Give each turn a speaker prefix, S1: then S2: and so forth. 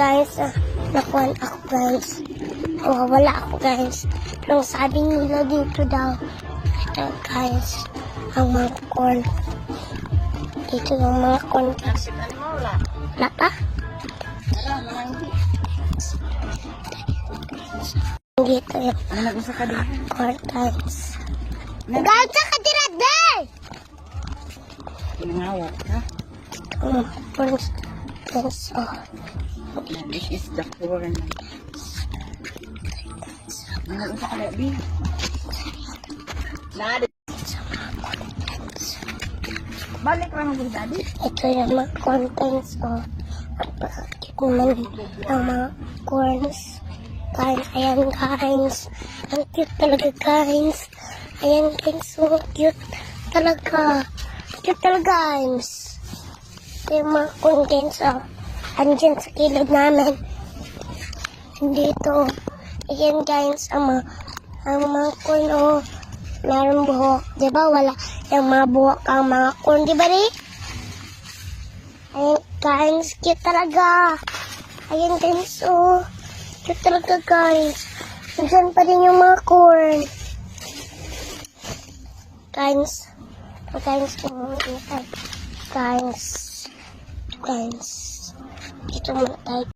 S1: guys, nakuhan ako guys. Wala ako guys. Nung sabi nila dito daw, ito guys, ang mga corn. Dito yung mga corn. Wala pa? Dito yung corn guys. Guys, sa katira day!
S2: Nangawak ka?
S1: Corn guys, oh.
S2: This is the corn. Nangawak ka na, B. Balik lang ang daddy.
S1: Ito yung mga contents ko. Napakakit naman ang mga corns. Guys, ayan guys. Ang cute talaga guys. Ayan guys, so cute talaga. Cute talaga guys. Ito yung mga contents ko. Andyan sa kilid namin. Dito. Ayan guys, ang mga corn oh. Meron buhok. Diba wala yung mga buhok ang mga corn. Diba rin? Ayan guys, cute talaga. Ayan guys, oh. Cute talaga guys. Nandiyan pa rin yung mga corn. Guys. Guys, guys. Guys. Dito muna tayo.